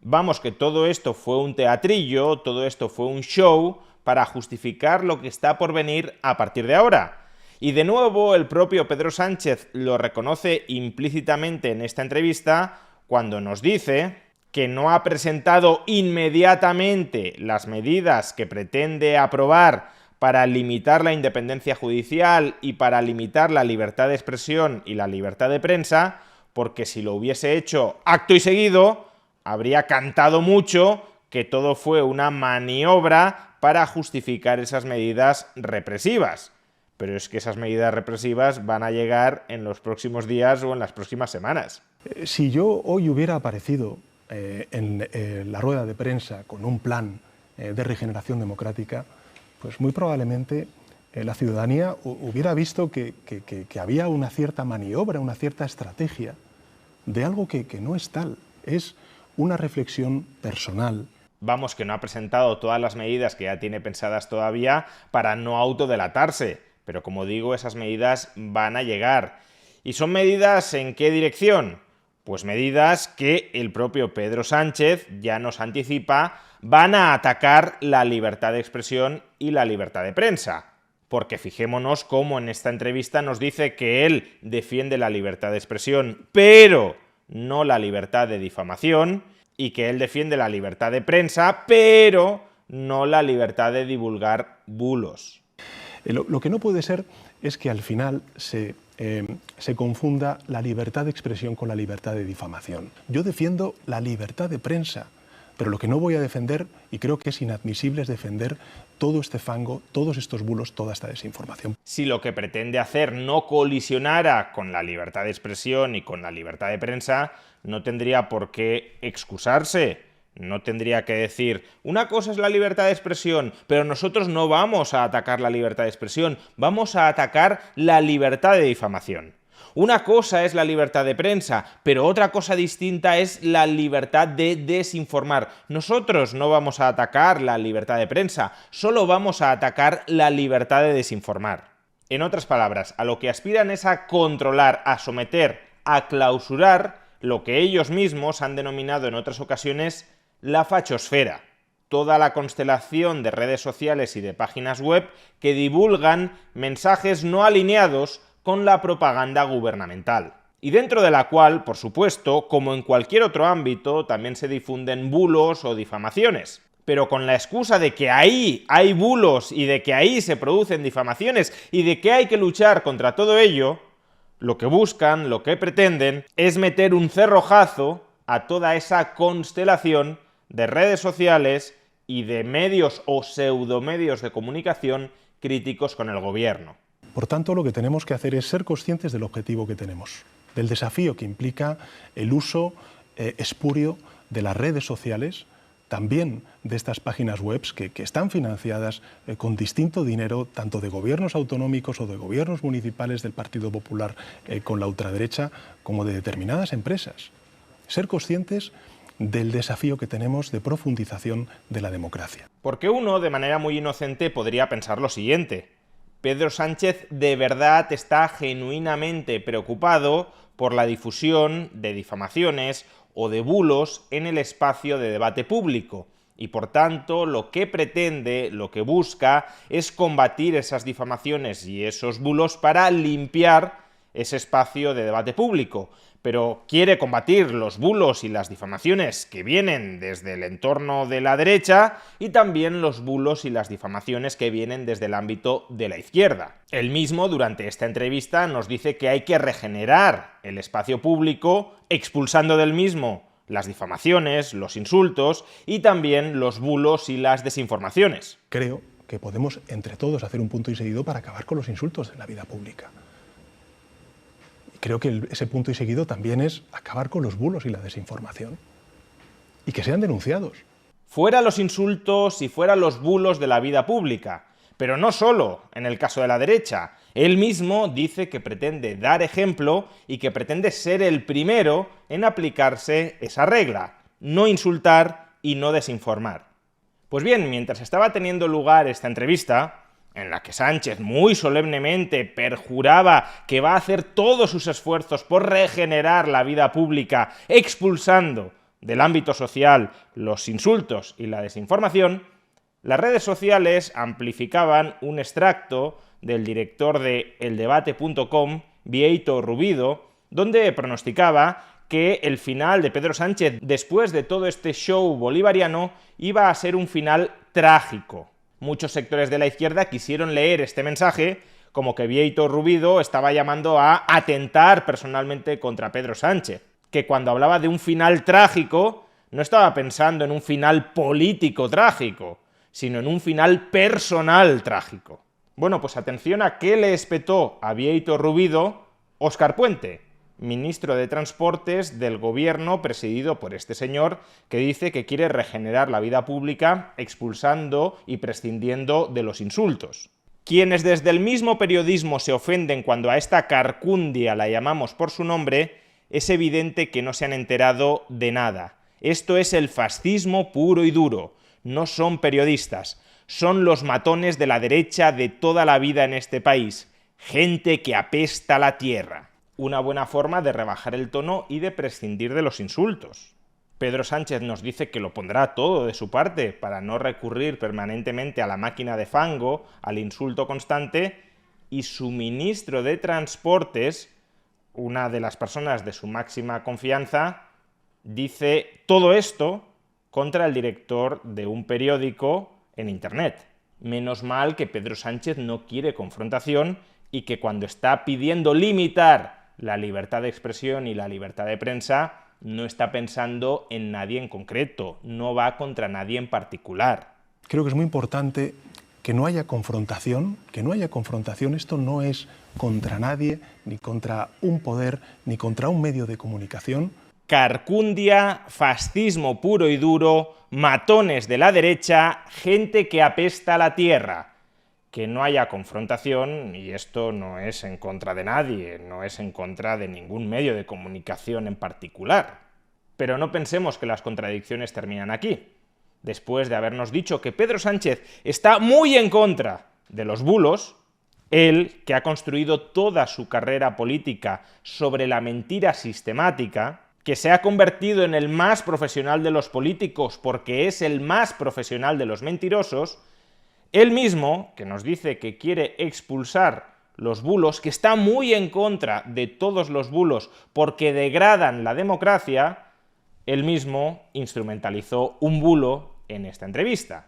Vamos, que todo esto fue un teatrillo, todo esto fue un show para justificar lo que está por venir a partir de ahora. Y de nuevo el propio Pedro Sánchez lo reconoce implícitamente en esta entrevista cuando nos dice que no ha presentado inmediatamente las medidas que pretende aprobar para limitar la independencia judicial y para limitar la libertad de expresión y la libertad de prensa, porque si lo hubiese hecho acto y seguido, habría cantado mucho que todo fue una maniobra para justificar esas medidas represivas. Pero es que esas medidas represivas van a llegar en los próximos días o en las próximas semanas. Si yo hoy hubiera aparecido en la rueda de prensa con un plan de regeneración democrática, pues muy probablemente la ciudadanía hubiera visto que había una cierta maniobra, una cierta estrategia de algo que no es tal. Es una reflexión personal. Vamos, que no ha presentado todas las medidas que ya tiene pensadas todavía para no autodelatarse. Pero como digo, esas medidas van a llegar. ¿Y son medidas en qué dirección? Pues medidas que el propio Pedro Sánchez ya nos anticipa van a atacar la libertad de expresión y la libertad de prensa. Porque fijémonos cómo en esta entrevista nos dice que él defiende la libertad de expresión, pero no la libertad de difamación, y que él defiende la libertad de prensa, pero no la libertad de divulgar bulos. Lo que no puede ser es que al final se confunda la libertad de expresión con la libertad de difamación. Yo defiendo la libertad de prensa, pero lo que no voy a defender, y creo que es inadmisible, es defender todo este fango, todos estos bulos, toda esta desinformación. Si lo que pretende hacer no colisionara con la libertad de expresión y con la libertad de prensa, no tendría por qué excusarse. No tendría que decir, una cosa es la libertad de expresión, pero nosotros no vamos a atacar la libertad de expresión, vamos a atacar la libertad de difamación. Una cosa es la libertad de prensa, pero otra cosa distinta es la libertad de desinformar. Nosotros no vamos a atacar la libertad de prensa, solo vamos a atacar la libertad de desinformar. En otras palabras, a lo que aspiran es a controlar, a someter, a clausurar lo que ellos mismos han denominado en otras ocasiones la fachosfera, toda la constelación de redes sociales y de páginas web que divulgan mensajes no alineados con la propaganda gubernamental. Y dentro de la cual, por supuesto, como en cualquier otro ámbito, también se difunden bulos o difamaciones. Pero con la excusa de que ahí hay bulos y de que ahí se producen difamaciones y de que hay que luchar contra todo ello, lo que buscan, lo que pretenden, es meter un cerrojazo a toda esa constelación de redes sociales y de medios o pseudomedios de comunicación críticos con el gobierno. Por tanto, lo que tenemos que hacer es ser conscientes del objetivo que tenemos, del desafío que implica el uso espurio de las redes sociales, también de estas páginas web que están financiadas con distinto dinero, tanto de gobiernos autonómicos o de gobiernos municipales del Partido Popular con la ultraderecha, como de determinadas empresas. Ser conscientes del desafío que tenemos de profundización de la democracia. Porque uno, de manera muy inocente, podría pensar lo siguiente: Pedro Sánchez de verdad está genuinamente preocupado por la difusión de difamaciones o de bulos en el espacio de debate público, y por tanto lo que pretende, lo que busca, es combatir esas difamaciones y esos bulos para limpiar ese espacio de debate público. Pero quiere combatir los bulos y las difamaciones que vienen desde el entorno de la derecha y también los bulos y las difamaciones que vienen desde el ámbito de la izquierda. Él mismo, durante esta entrevista, nos dice que hay que regenerar el espacio público expulsando del mismo las difamaciones, los insultos y también los bulos y las desinformaciones. Creo que podemos entre todos hacer un punto y seguido para acabar con los insultos en la vida pública. Creo que ese punto y seguido también es acabar con los bulos y la desinformación. Y que sean denunciados. Fuera los insultos y fuera los bulos de la vida pública. Pero no solo en el caso de la derecha. Él mismo dice que pretende dar ejemplo y que pretende ser el primero en aplicarse esa regla. No insultar y no desinformar. Pues bien, mientras estaba teniendo lugar esta entrevista, en la que Sánchez muy solemnemente perjuraba que va a hacer todos sus esfuerzos por regenerar la vida pública, expulsando del ámbito social los insultos y la desinformación, las redes sociales amplificaban un extracto del director de eldebate.com, Bieito Rubido, donde pronosticaba que el final de Pedro Sánchez, después de todo este show bolivariano, iba a ser un final trágico. Muchos sectores de la izquierda quisieron leer este mensaje como que Bieito Rubido estaba llamando a atentar personalmente contra Pedro Sánchez, que cuando hablaba de un final trágico no estaba pensando en un final político trágico, sino en un final personal trágico. Bueno, pues atención a qué le espetó a Bieito Rubido Óscar Puente, ministro de Transportes del gobierno presidido por este señor, que dice que quiere regenerar la vida pública expulsando y prescindiendo de los insultos. Quienes desde el mismo periodismo se ofenden cuando a esta carcundia la llamamos por su nombre, es evidente que no se han enterado de nada. Esto es el fascismo puro y duro. No son periodistas, son los matones de la derecha de toda la vida en este país. Gente que apesta la tierra. Una buena forma de rebajar el tono y de prescindir de los insultos. Pedro Sánchez nos dice que lo pondrá todo de su parte para no recurrir permanentemente a la máquina de fango, al insulto constante, y su ministro de Transportes, una de las personas de su máxima confianza, dice todo esto contra el director de un periódico en Internet. Menos mal que Pedro Sánchez no quiere confrontación y que cuando está pidiendo limitar la libertad de expresión y la libertad de prensa, no está pensando en nadie en concreto, no va contra nadie en particular. Creo que es muy importante que no haya confrontación, esto no es contra nadie, ni contra un poder, ni contra un medio de comunicación. Carcundia, fascismo puro y duro, matones de la derecha, gente que apesta la tierra. Que no haya confrontación, y esto no es en contra de nadie, no es en contra de ningún medio de comunicación en particular. Pero no pensemos que las contradicciones terminan aquí. Después de habernos dicho que Pedro Sánchez está muy en contra de los bulos, él, que ha construido toda su carrera política sobre la mentira sistemática, que se ha convertido en el más profesional de los políticos porque es el más profesional de los mentirosos, él mismo, que nos dice que quiere expulsar los bulos, que está muy en contra de todos los bulos porque degradan la democracia, él mismo instrumentalizó un bulo en esta entrevista.